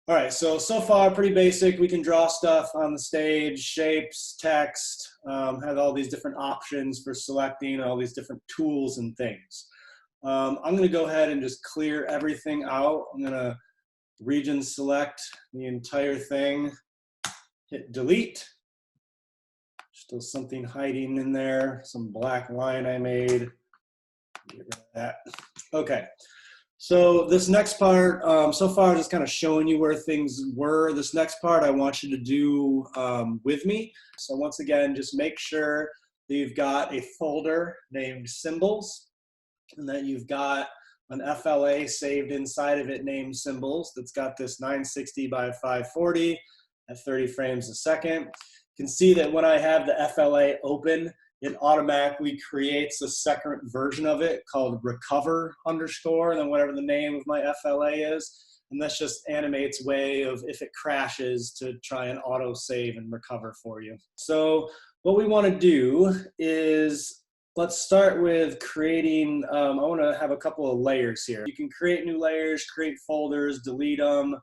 All right, so far pretty basic. We can draw stuff on the stage, shapes, text, have all these different options for selecting, all these different tools and things. I'm gonna go ahead and just clear everything out. I'm gonna region select the entire thing, hit delete. Still something hiding in there, some black line I made. Get rid of that. Okay. So this next part, so far just kind of showing you where things were. This next part I want you to do with me. So once again, just make sure that you've got a folder named symbols and that you've got an FLA saved inside of it named symbols that's got this 960 by 540 at 30 frames a second. You can see that when I have the FLA open, it automatically creates a second version of it called recover underscore, and then whatever the name of my FLA is. And that's just Animate's way of, if it crashes, to try and auto save and recover for you. So what we want to do is, let's start with creating, I want to have a couple of layers here. You can create new layers, create folders, delete them,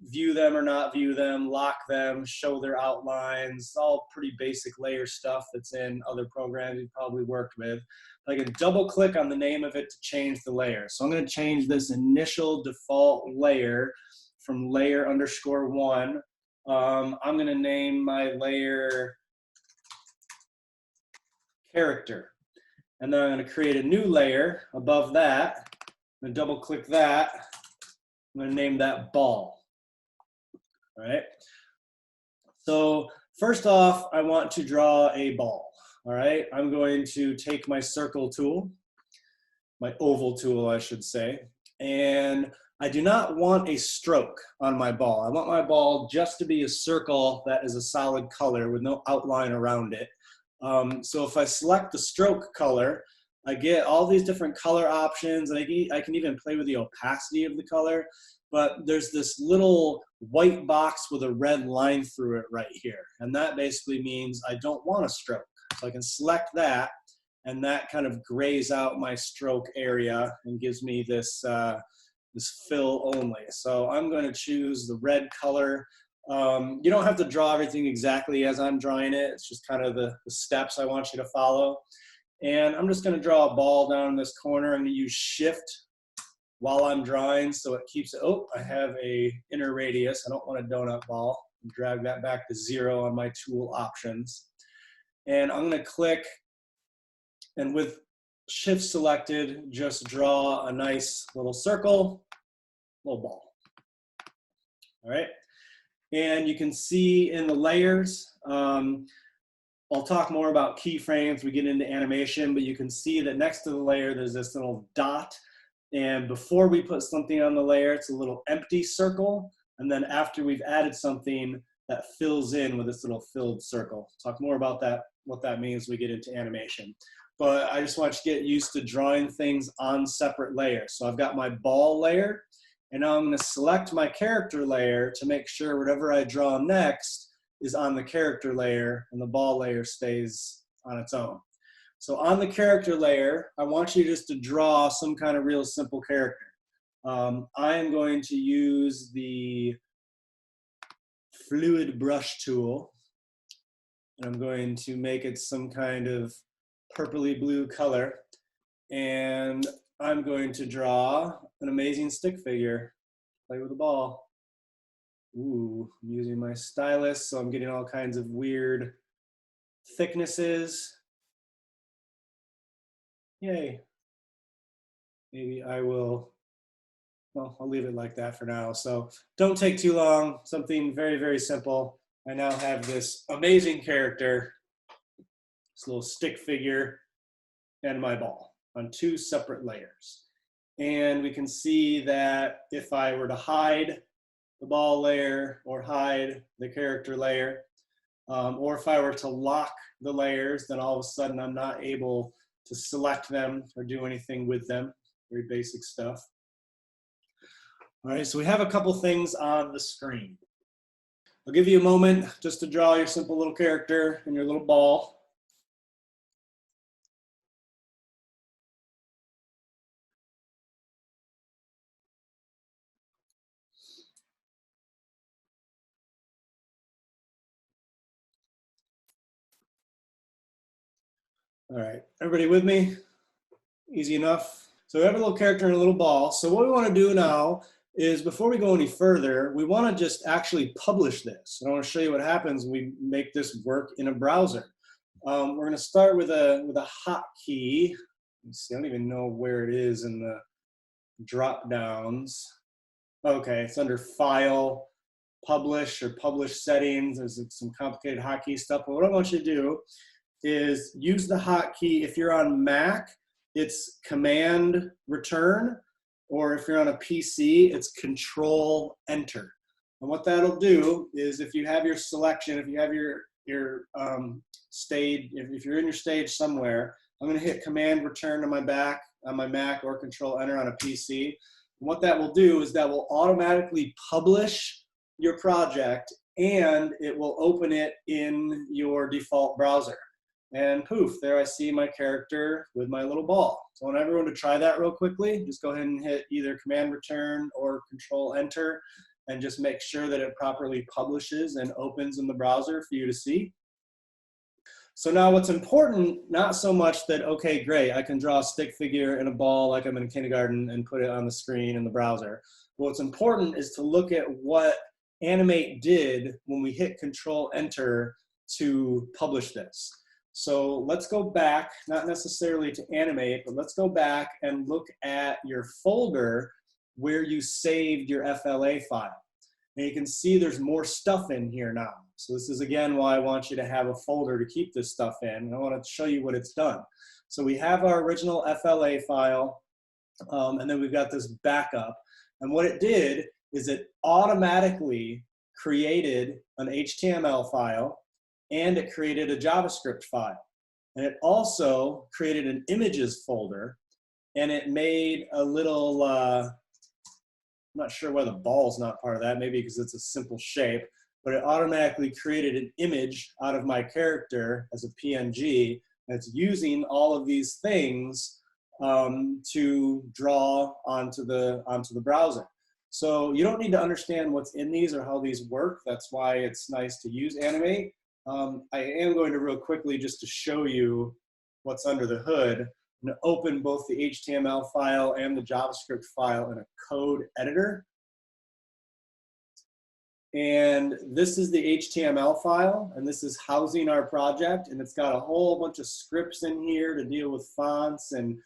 view them or not view them, lock them, show their outlines, all pretty basic layer stuff that's in other programs you've probably worked with. I can double click on the name of it to change the layer. So I'm going to change this initial default layer from layer underscore 1. I'm going to name my layer character. And then I'm going to create a new layer above that. I'm going to double click that. I'm going to name that ball. All right. So first off, I want to draw a ball. All right. I'm going to take my circle tool, my oval tool, I should say, and I do not want a stroke on my ball. I want my ball just to be a circle that is a solid color with no outline around it. So if I select the stroke color, I get all these different color options, and I can even play with the opacity of the color, but there's this little white box with a red line through it right here. And that basically means I don't want a stroke. So I can select that, and that kind of grays out my stroke area and gives me this, this fill only. So I'm going to choose the red color. You don't have to draw everything exactly as I'm drawing it. It's just kind of the steps I want you to follow. And I'm just going to draw a ball down in this corner. I'm going to use shift while I'm drawing so it keeps it. Oh, I have a inner radius. I don't want a donut ball. Drag that back to 0 on my tool options. And I'm going to click, and with shift selected, just draw a nice little circle, little ball. All right. And you can see in the layers, I'll talk more about keyframes. We get into animation, but you can see that next to the layer, there's this little dot. And before we put something on the layer, it's a little empty circle. And then after we've added something, that fills in with this little filled circle. Talk more about that, what that means when we get into animation. But I just want you to get used to drawing things on separate layers. So I've got my ball layer, and now I'm going to select my character layer to make sure whatever I draw next is on the character layer, and the ball layer stays on its own. So on the character layer, I want you just to draw some kind of real simple character. I am going to use the fluid brush tool, and I'm going to make it some kind of purpley blue color, and I'm going to draw an amazing stick figure, play with a ball. Ooh, I'm using my stylus, so I'm getting all kinds of weird thicknesses. Yay. Maybe I will, well, I'll leave it like that for now. So don't take too long, something very, very simple. I now have this amazing character, this little stick figure, and my ball on 2 separate layers. And we can see that if I were to hide the ball layer or hide the character layer, or if I were to lock the layers, then all of a sudden I'm not able to select them or do anything with them. Very basic stuff. All right, so we have a couple things on the screen. I'll give you a moment just to draw your simple little character and your little ball. All right, everybody with me? Easy enough. So we have a little character and a little ball. So what we want to do now is, before we go any further, we want to just actually publish this. I want to show you what happens when we make this work in a browser. We're going to start with a hotkey. Let's see, I don't even know where it is in the drop downs. Okay, it's under File, Publish, or Publish Settings. There's some complicated hotkey stuff. But what I want you to do is use the hotkey. If you're on Mac, it's Command Return, or if you're on a PC, it's Control Enter. And what that'll do is, if you have your selection, if you have your stage, if you're in your stage somewhere, I'm going to hit Command Return on my Mac, or Control Enter on a PC. And what that will do is that will automatically publish your project, and it will open it in your default browser. And poof, there I see my character with my little ball. So I want everyone to try that real quickly. Just go ahead and hit either Command Return or Control Enter, and just make sure that it properly publishes and opens in the browser for you to see. So now what's important, not so much that, okay, great, I can draw a stick figure and a ball like I'm in kindergarten and put it on the screen in the browser. What's important is to look at what Animate did when we hit Control Enter to publish this. So let's go back, not necessarily to Animate, but let's go back and look at your folder where you saved your FLA file. And you can see there's more stuff in here now. So this is, again, why I want you to have a folder to keep this stuff in. And I want to show you what it's done. So we have our original FLA file, and then we've got this backup. And what it did is it automatically created an HTML file, and it created a JavaScript file. And it also created an images folder, and it made a little, I'm not sure why the ball's not part of that, maybe because it's a simple shape, but it automatically created an image out of my character as a PNG, and it's using all of these things to draw onto the browser. So you don't need to understand what's in these or how these work. That's why it's nice to use Animate. I am going to real quickly, just to show you what's under the hood, I'm going to open both the HTML file and the JavaScript file in a code editor. And this is the HTML file, and this is housing our project, and it's got a whole bunch of scripts in here to deal with fonts and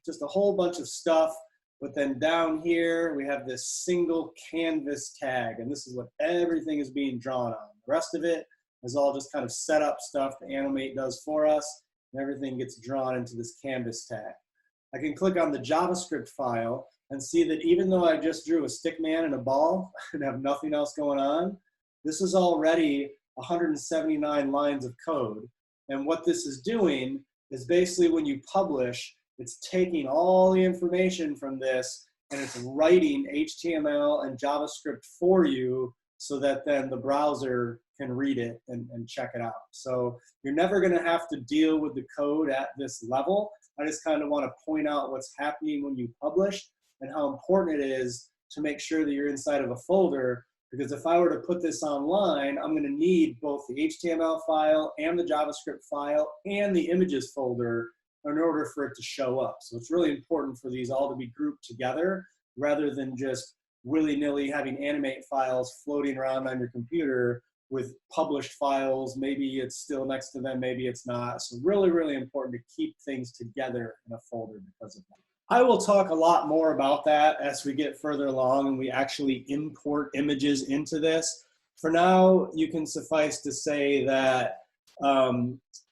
just a whole bunch of stuff. But then down here, we have this single canvas tag, and this is what everything is being drawn on. The rest of it is all just kind of set up stuff that Animate does for us, and everything gets drawn into this canvas tag. I can click on the JavaScript file and see that even though I just drew a stick man and a ball and have nothing else going on, this is already 179 lines of code. And what this is doing is, basically, when you publish, it's taking all the information from this and it's writing HTML and JavaScript for you, so that then the browser can read it and check it out. So you're never going to have to deal with the code at this level. I just kind of want to point out what's happening when you publish and how important it is to make sure that you're inside of a folder, because if I were to put this online, I'm going to need both the HTML file and the JavaScript file and the images folder in order for it to show up. So it's really important for these all to be grouped together, rather than just willy-nilly having Animate files floating around on your computer with published files. Maybe it's still next to them, maybe it's not. So really, really important to keep things together in a folder because of that. I will talk a lot more about that as we get further along and we actually import images into this. For now, you can suffice to say that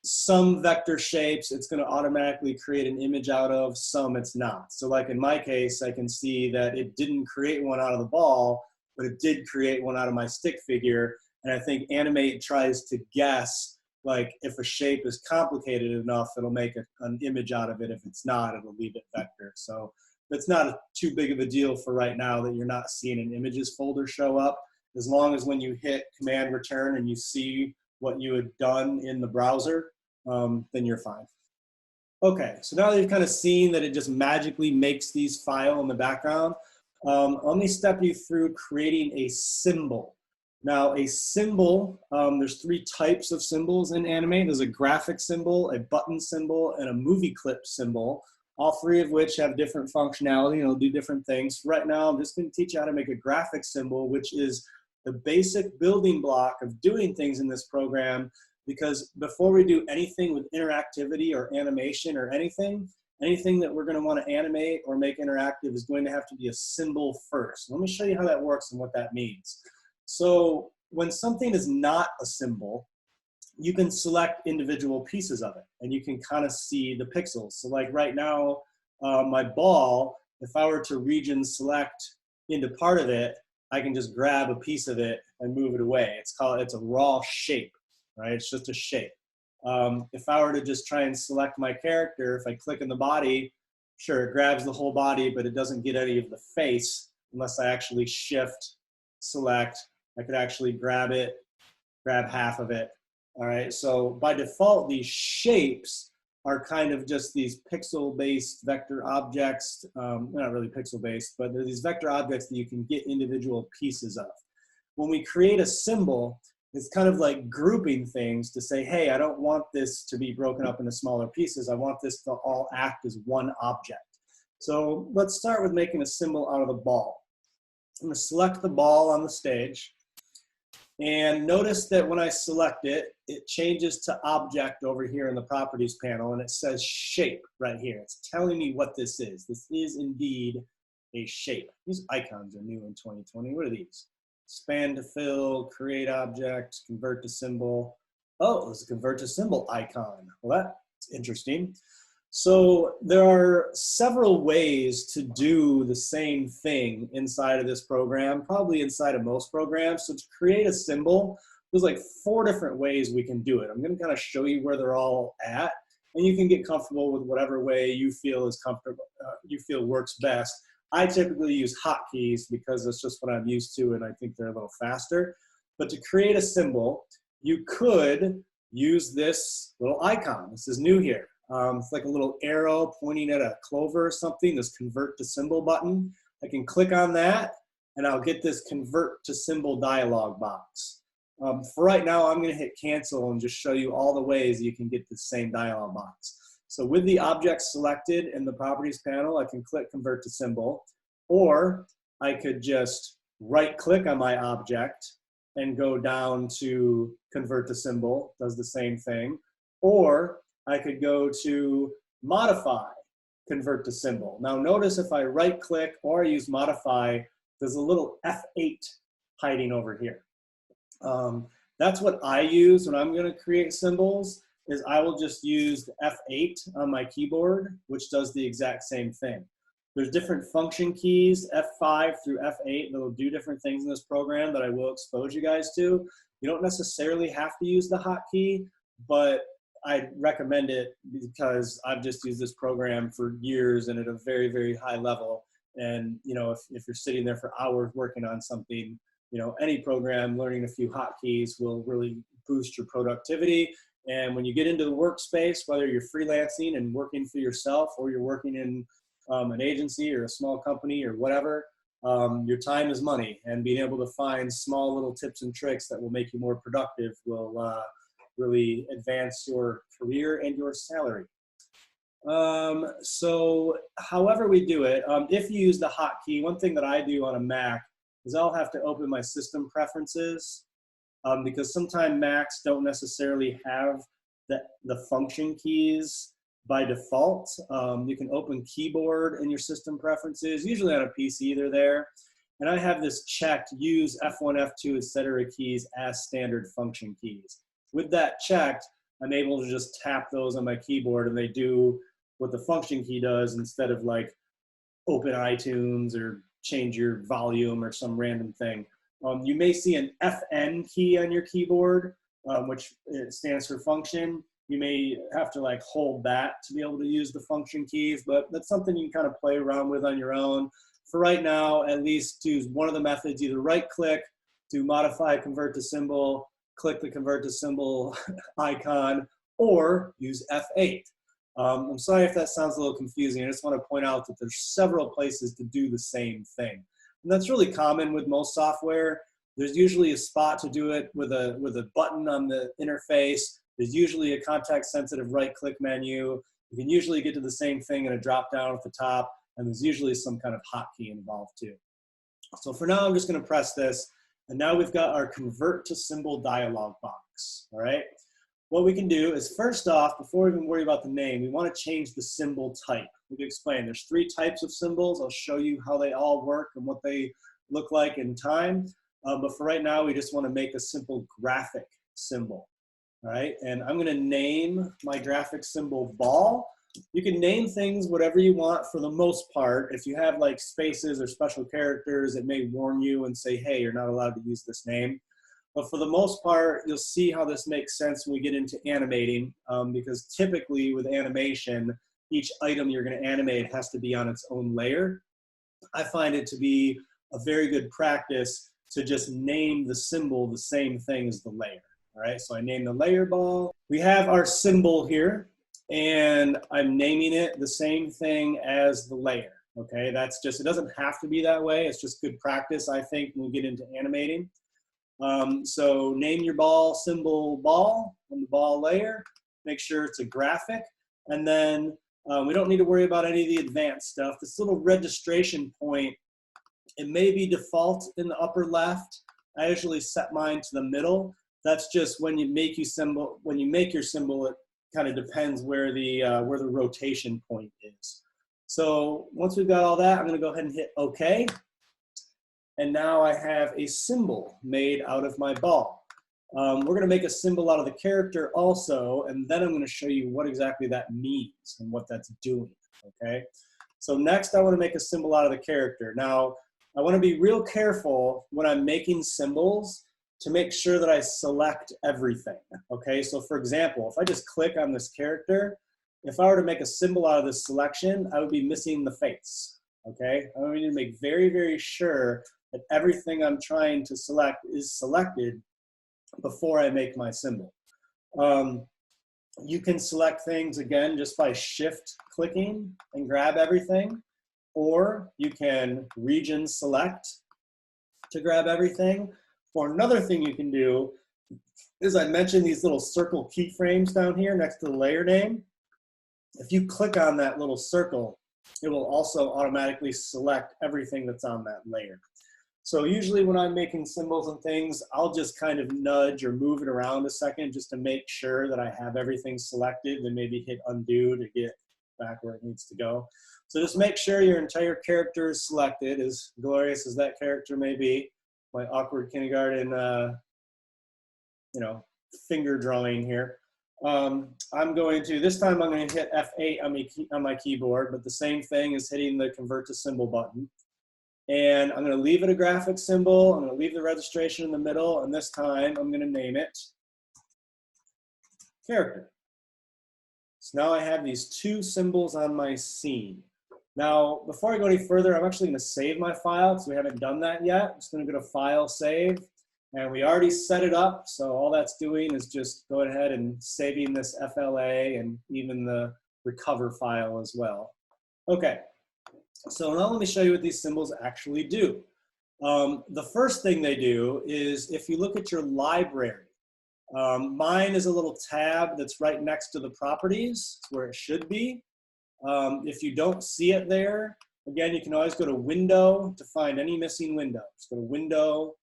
some vector shapes it's going to automatically create an image out of, some it's not. So like in my case, I can see that it didn't create one out of the ball, but it did create one out of my stick figure. And I think Animate tries to guess, like, if a shape is complicated enough, it'll make an image out of it. If it's not, it'll leave it vector. So it's not too big of a deal for right now that you're not seeing an images folder show up, as long as when you hit Command Return and you see what you had done in the browser, then you're fine. Okay, so now that you've kind of seen that it just magically makes these files in the background, let me step you through creating a symbol. Now a symbol, there's 3 types of symbols in Animate. There's a graphic symbol, a button symbol, and a movie clip symbol, all 3 of which have different functionality and will do different things. Right now, I'm just going to teach you how to make a graphic symbol, which is the basic building block of doing things in this program, because before we do anything with interactivity or animation or anything that we're going to want to animate or make interactive is going to have to be a symbol first. Let me show you how that works and what that means. So when something is not a symbol, you can select individual pieces of it and you can kind of see the pixels. So like right now, my ball, if I were to region select into part of it, I can just grab a piece of it and move it away. It's a raw shape, right? It's just a shape. If I were to just try and select my character, if I click in the body, sure, it grabs the whole body, but it doesn't get any of the face unless I actually shift, select. I could actually grab it, grab half of it. All right, so by default, these shapes are kind of just these pixel-based vector objects. Not really pixel-based, but they're these vector objects that you can get individual pieces of. When we create a symbol, it's kind of like grouping things to say, hey, I don't want this to be broken up into smaller pieces. I want this to all act as one object. So let's start with making a symbol out of the ball. I'm going to select the ball on the stage. And notice that when I select it, it changes to object over here in the properties panel, and it says shape right here. It's telling me what this is. This is indeed a shape. These icons are new in 2020. What are these? Span to fill, create object, convert to symbol. Oh, there's a convert to symbol icon. Well, that's interesting. So there are several ways to do the same thing inside of this program, probably inside of most programs. So to create a symbol, there's like 4 different ways we can do it. I'm going to kind of show you where they're all at, and you can get comfortable with whatever way you feel is comfortable, you feel works best. I typically use hotkeys because that's just what I'm used to, and I think they're a little faster. But to create a symbol, you could use this little icon. This is new here. It's like a little arrow pointing at a clover or something, this convert to symbol button. I can click on that and I'll get this convert to symbol dialog box. For right now, I'm going to hit cancel and just show you all the ways you can get the same dialog box. So with the object selected in the properties panel, I can click convert to symbol, or I could just right click on my object and go down to convert to symbol, does the same thing, or I could go to modify, convert to symbol. Now notice if I right click or I use modify, there's a little F8 hiding over here. That's what I use when I'm gonna create symbols, is I will just use the F8 on my keyboard, which does the exact same thing. There's different function keys, F5 through F8, that will do different things in this program that I will expose you guys to. You don't necessarily have to use the hotkey, but I recommend it because I've just used this program for years and at a very, very high level. And you know, if you're sitting there for hours working on something, you know, any program, learning a few hotkeys will really boost your productivity. And when you get into the workspace, whether you're freelancing and working for yourself or you're working in an agency or a small company or whatever, your time is money, and being able to find small little tips and tricks that will make you more productive will really advance your career and your salary. So however we do it, if you use the hotkey, one thing that I do on a Mac is I'll have to open my system preferences, because sometimes Macs don't necessarily have the function keys by default. You can open keyboard in your system preferences. Usually on a PC they're there. And I have this checked, use F1, F2, etc. keys as standard function keys. With that checked, I'm able to just tap those on my keyboard and they do what the function key does instead of like open iTunes or change your volume or some random thing. You may see an FN key on your keyboard, which stands for function. You may have to like hold that to be able to use the function keys, but that's something you can kind of play around with on your own. For right now, at least use one of the methods, either right click to modify, convert to symbol, click the convert to symbol icon, or use F8. I'm sorry if that sounds a little confusing. I just want to point out that there's several places to do the same thing. And that's really common with most software. There's usually a spot to do it with a button on the interface. There's usually a context-sensitive right-click menu. You can usually get to the same thing in a drop-down at the top, and there's usually some kind of hotkey involved too. So for now, I'm just gonna press this, and now we've got our convert to symbol dialog box, all right? What we can do is, first off, before we even worry about the name, we wanna change the symbol type. We can explain, there's 3 types of symbols. I'll show you how they all work and what they look like in time. But for right now, we just wanna make a simple graphic symbol, all right? And I'm gonna name my graphic symbol ball. You can name things whatever you want for the most part. If you have like spaces or special characters, it may warn you and say, hey, you're not allowed to use this name. But for the most part, you'll see how this makes sense when we get into animating, because typically with animation, each item you're gonna animate has to be on its own layer. I find it to be a very good practice to just name the symbol the same thing as the layer, all right? So I name the layer ball. We have our symbol here, and I'm naming it the same thing as the layer, okay? That's just, it doesn't have to be that way. It's just good practice, I think, when we get into animating. So name your ball symbol ball on the ball layer. Make sure it's a graphic. And then we don't need to worry about any of the advanced stuff. This little registration point, it may be default in the upper left. I usually set mine to the middle. That's just when you make your symbol, it kind of depends where the rotation point is. So once we've got all that, I'm gonna go ahead and hit OK. And now I have a symbol made out of my ball. We're gonna make a symbol out of the character also, and then I'm gonna show you what exactly that means and what that's doing, okay? So next I wanna make a symbol out of the character. Now, I wanna be real careful when I'm making symbols to make sure that I select everything, okay? So for example, if I just click on this character, if I were to make a symbol out of this selection, I would be missing the face, okay? I need to make very, very sure that everything I'm trying to select is selected before I make my symbol. You can select things again just by shift clicking and grab everything, or you can region select to grab everything. Or another thing you can do is, I mentioned these little circle keyframes down here next to the layer name. If you click on that little circle, it will also automatically select everything that's on that layer. So usually when I'm making symbols and things, I'll just kind of nudge or move it around a second just to make sure that I have everything selected, and maybe hit undo to get back where it needs to go. So just make sure your entire character is selected, as glorious as that character may be. My awkward kindergarten, finger drawing here. This time I'm going to hit F8 on my keyboard, but the same thing is hitting the convert to symbol button. And I'm going to leave it a graphic symbol. I'm going to leave the registration in the middle, and this time I'm going to name it character. So now I have these 2 symbols on my scene. Now, before I go any further, I'm actually going to save my file because we haven't done that yet. I'm just going to go to File, Save, and we already set it up. So all that's doing is just go ahead and saving this FLA and even the recover file as well. Okay. So now let me show you what these symbols actually do. The first thing they do is, if you look at your library, mine is a little tab that's right next to the properties. It's where it should be. If you don't see it there, again, you can always go to Window to find any missing window. Just go to Window,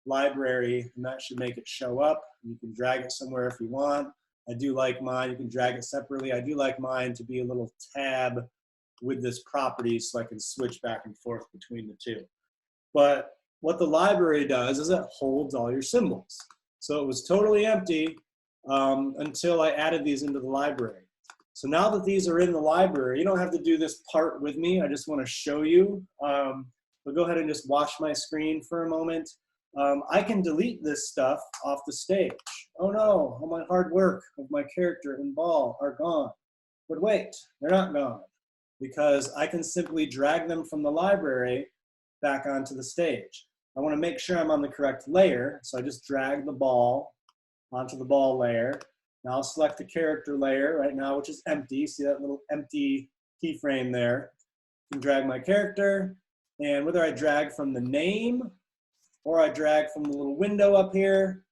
Library, and that should make it show up. You can drag it somewhere if you want. I do like mine. You can drag it separately. I do like mine to be a little tab with this property so I can switch back and forth between the 2. But what the library does is it holds all your symbols. So it was totally empty until I added these into the library. So now that these are in the library, you don't have to do this part with me. I just want to show you. But go ahead and just watch my screen for a moment. I can delete this stuff off the stage. Oh no, all my hard work of my character and ball are gone. But wait, they're not gone, because I can simply drag them from the library back onto the stage. I want to make sure I'm on the correct layer, so I just drag the ball onto the ball layer. Now I'll select the character layer right now, which is empty. See that little empty keyframe there? I can drag my character, and whether I drag from the name or I drag from the little window up here,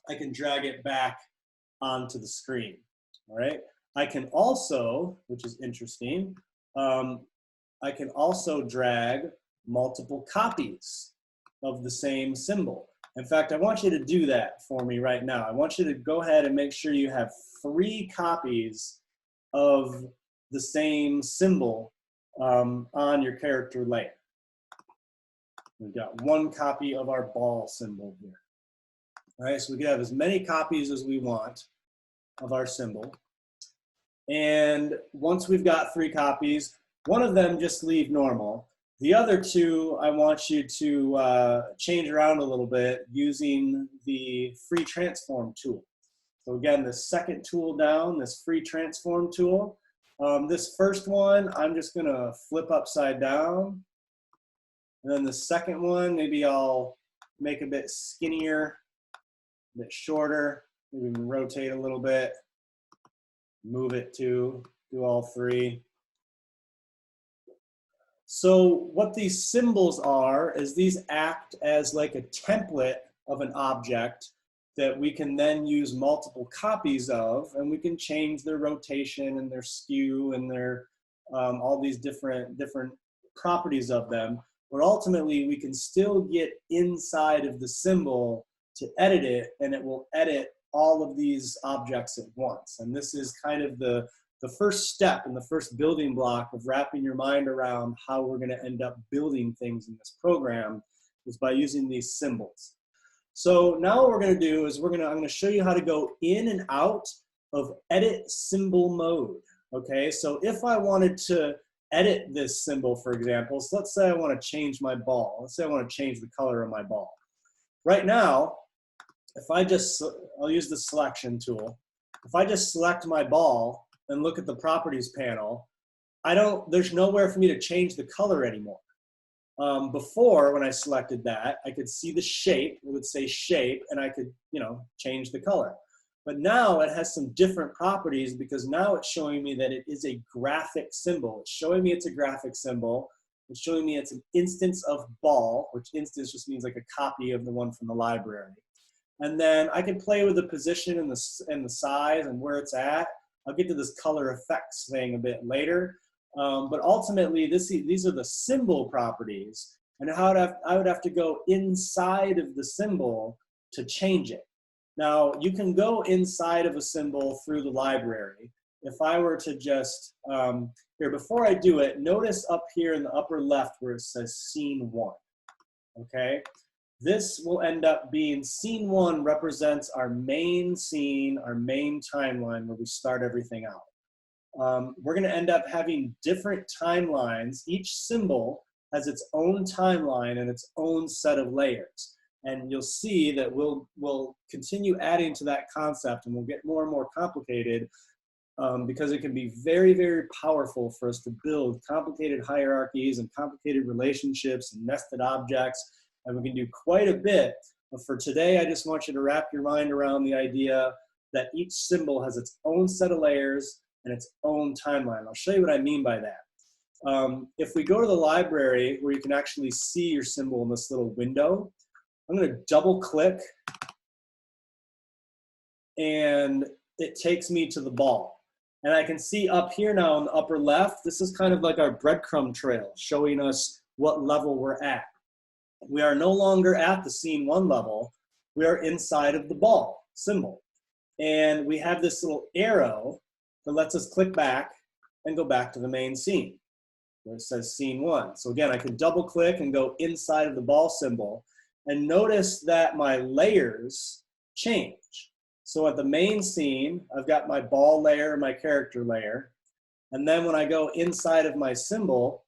I can drag it back onto the screen, all right? I can also, which is interesting, I can also drag multiple copies of the same symbol. In fact, I want you to do that for me right now. I want you to go ahead and make sure you have 3 copies of the same symbol on your character layer. We've got 1 copy of our ball symbol here. All right, so we can have as many copies as we want of our symbol. And once we've got 3 copies, one of them just leave normal. The other 2, I want you to change around a little bit using the free transform tool. So again, the second tool down, this free transform tool. This first one, I'm just gonna flip upside down. And then the second one, maybe I'll make a bit skinnier, a bit shorter, maybe rotate a little bit, move it to, do all 3. So what these symbols are is these act as like a template of an object that we can then use multiple copies of, and we can change their rotation and their skew and their all these different properties of them. But ultimately, we can still get inside of the symbol to edit it, and it will edit all of these objects at once. And this is kind of the first step and the first building block of wrapping your mind around how we're going to end up building things in this program, is by using these symbols. So now what we're going to do is I'm going to show you how to go in and out of edit symbol mode. Okay, so if I wanted to edit this symbol, for example, so let's say I want to change my ball. Let's say I want to change the color of my ball. Right now, if I'll use the selection tool. If I just select my ball and look at the properties panel, there's nowhere for me to change the color anymore. Before, when I selected that, I could see the shape, it would say shape, and I could, change the color. But now it has some different properties, because now it's showing me that it is a graphic symbol. It's showing me it's a graphic symbol. It's showing me it's an instance of ball, which instance just means like a copy of the one from the library. And then I can play with the position and the size and where it's at. I'll get to this color effects thing a bit later. But ultimately, these are the symbol properties, and I would have to go inside of the symbol to change it. Now, you can go inside of a symbol through the library. If I were to just, here, before I do it, notice up here in the upper left where it says Scene 1, okay? This will end up being, Scene 1 represents our main scene, our main timeline where we start everything out. We're gonna end up having different timelines. Each symbol has its own timeline and its own set of layers. And you'll see that we'll continue adding to that concept, and we'll get more and more complicated because it can be very, very powerful for us to build complicated hierarchies and complicated relationships and nested objects. And we can do quite a bit. But for today, I just want you to wrap your mind around the idea that each symbol has its own set of layers and its own timeline. I'll show you what I mean by that. If we go to the library where you can actually see your symbol in this little window, I'm going to double click, and it takes me to the ball. And I can see up here now in the upper left, this is kind of like our breadcrumb trail showing us what level we're at. We are no longer at the Scene 1 level. We are inside of the ball symbol. And we have this little arrow that lets us click back and go back to the main scene where it says Scene 1. So again, I can double click and go inside of the ball symbol. And notice that my layers change. So at the main scene, I've got my ball layer and my character layer. And then when I go inside of my symbol,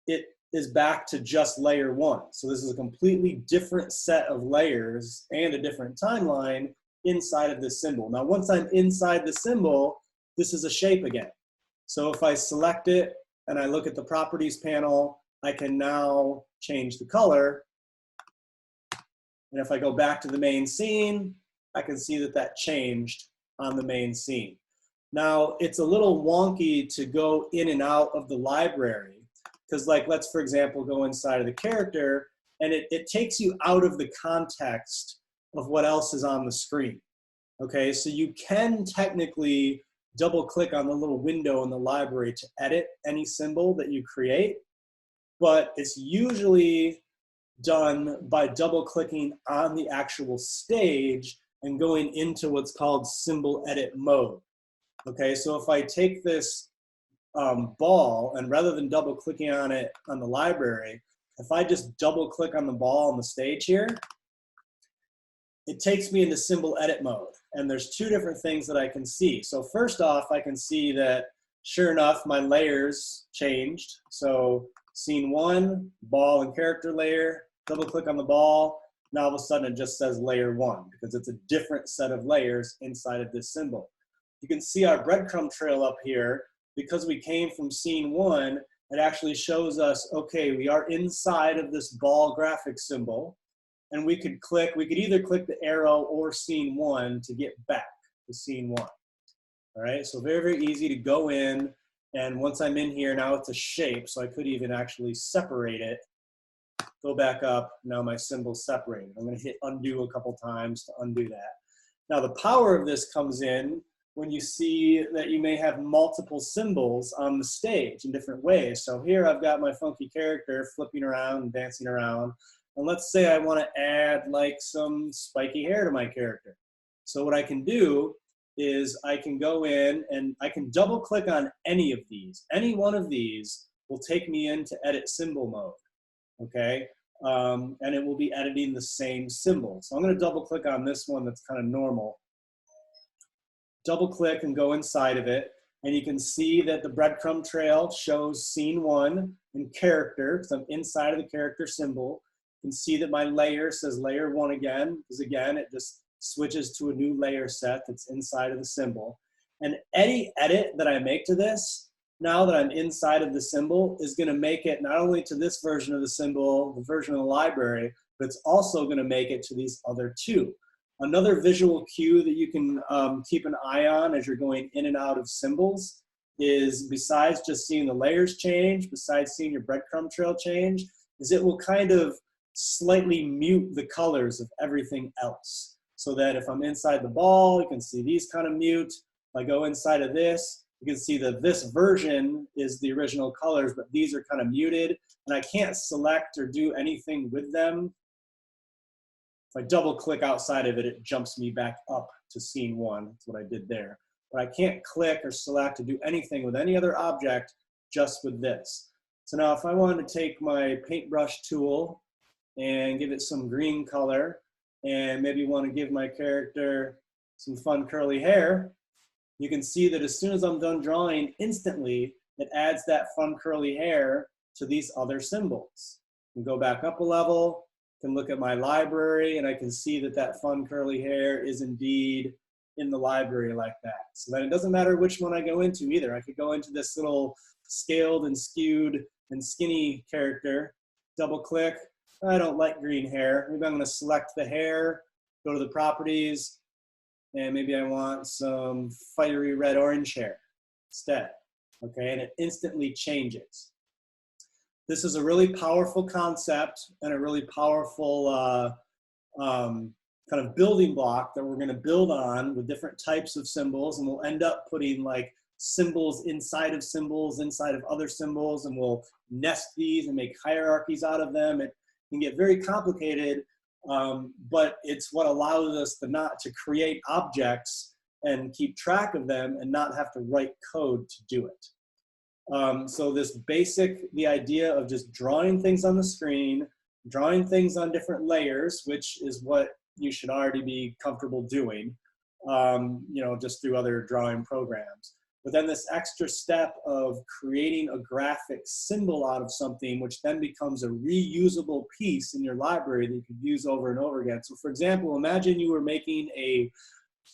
it is back to just layer 1. So this is a completely different set of layers and a different timeline inside of this symbol. Now, once I'm inside the symbol, this is a shape again. So if I select it and I look at the properties panel, I can now change the color. And if I go back to the main scene, I can see that that changed on the main scene. Now, it's a little wonky to go in and out of the library, because like, let's, for example, go inside of the character and it takes you out of the context of what else is on the screen. Okay, so you can technically double click on the little window in the library to edit any symbol that you create, but it's usually done by double clicking on the actual stage and going into what's called symbol edit mode. Okay, so if I take this ball, and rather than double clicking on it on the library, if I just double click on the ball on the stage here, it takes me into symbol edit mode. And there's two different things that I can see. So first off, I can see that sure enough, my layers changed. So scene 1, ball and character layer, double click on the ball. Now all of a sudden it just says layer 1 because it's a different set of layers inside of this symbol. You can see our breadcrumb trail up here. Because we came from scene 1, it actually shows us, okay, we are inside of this ball graphic symbol. And we could either click the arrow or scene 1 to get back to scene 1. All right, so very, very easy to go in. And once I'm in here, now it's a shape, so I could even actually separate it. Go back up, now my symbol's separated. I'm gonna hit undo a couple times to undo that. Now the power of this comes in when you see that you may have multiple symbols on the stage in different ways. So here I've got my funky character flipping around and dancing around. And let's say I want to add like some spiky hair to my character. So what I can do is I can go in and I can double click on any of these. Any one of these will take me into edit symbol mode, okay? And it will be editing the same symbol. So I'm going to double click on this one that's kind of normal. Double click and go inside of it. And you can see that the breadcrumb trail shows scene 1 and character, because I'm inside of the character symbol. You can see that my layer says layer 1 again, because again, it just switches to a new layer set that's inside of the symbol. And any edit that I make to this, now that I'm inside of the symbol, is going to make it not only to this version of the symbol, the version of the library, but it's also going to make it to these other two. Another visual cue that you can keep an eye on as you're going in and out of symbols is, besides just seeing the layers change, besides seeing your breadcrumb trail change, is it will kind of slightly mute the colors of everything else. So that if I'm inside the ball, you can see these kind of mute. If I go inside of this, you can see that this version is the original colors, but these are kind of muted. And I can't select or do anything with them. If I double click outside of it, it jumps me back up to scene 1. That's what I did there. But I can't click or select or do anything with any other object just with this. So now if I wanted to take my paintbrush tool and give it some green color and maybe want to give my character some fun curly hair, you can see that as soon as I'm done drawing, instantly it adds that fun curly hair to these other symbols. You can go back up a level, can look at my library, and I can see that that fun curly hair is indeed in the library like that. So then it doesn't matter which one I go into either. I could go into this little scaled and skewed and skinny character, double click. I don't like green hair. Maybe I'm going to select the hair, go to the properties, and maybe I want some fiery red orange hair instead. Okay, and it instantly changes. This is a really powerful concept and a really powerful kind of building block that we're going to build on with different types of symbols, and we'll end up putting like symbols inside of other symbols, and we'll nest these and make hierarchies out of them. It can get very complicated, but it's what allows us to create objects and keep track of them and not have to write code to do it. So the idea of just drawing things on the screen, drawing things on different layers, which is what you should already be comfortable doing, just through other drawing programs. But then this extra step of creating a graphic symbol out of something, which then becomes a reusable piece in your library that you could use over and over again. So for example, imagine you were making a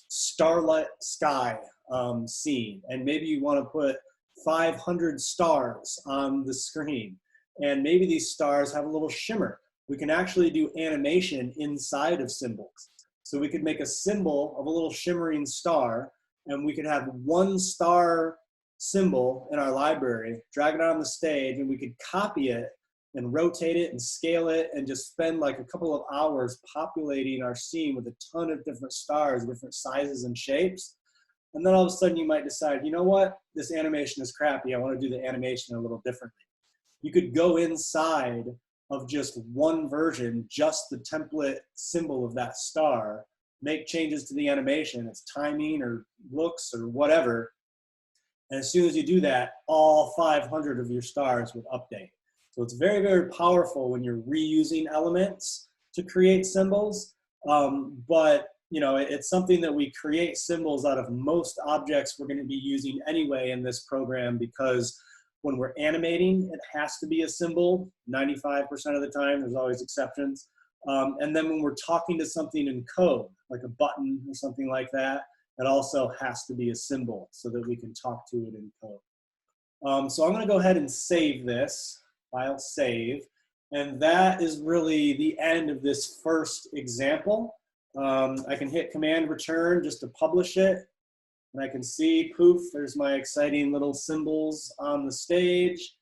starlit sky scene, and maybe you want to put 500 stars on the screen, and maybe these stars have a little shimmer. We can actually do animation inside of symbols. So we could make a symbol of a little shimmering star, and we could have one star symbol in our library, drag it on the stage, and we could copy it and rotate it and scale it and just spend like a couple of hours populating our scene with a ton of different stars, different sizes and shapes. And then all of a sudden you might decide, you know what, this animation is crappy. I want to do the animation a little differently. You could go inside of just one version, just the template symbol of that star, make changes to the animation, its timing or looks or whatever. And as soon as you do that, all 500 of your stars would update. So it's very, very powerful when you're reusing elements to create symbols. But you know, it's something that we create symbols out of most objects we're going to be using anyway in this program, because when we're animating, it has to be a symbol 95% of the time. There's always exceptions. And then when we're talking to something in code, like a button or something like that, it also has to be a symbol so that we can talk to it in code. So I'm going to go ahead and save this. File save. And that is really the end of this first example. I can hit Command Return just to publish it. And I can see, poof, there's my exciting little symbols on the stage.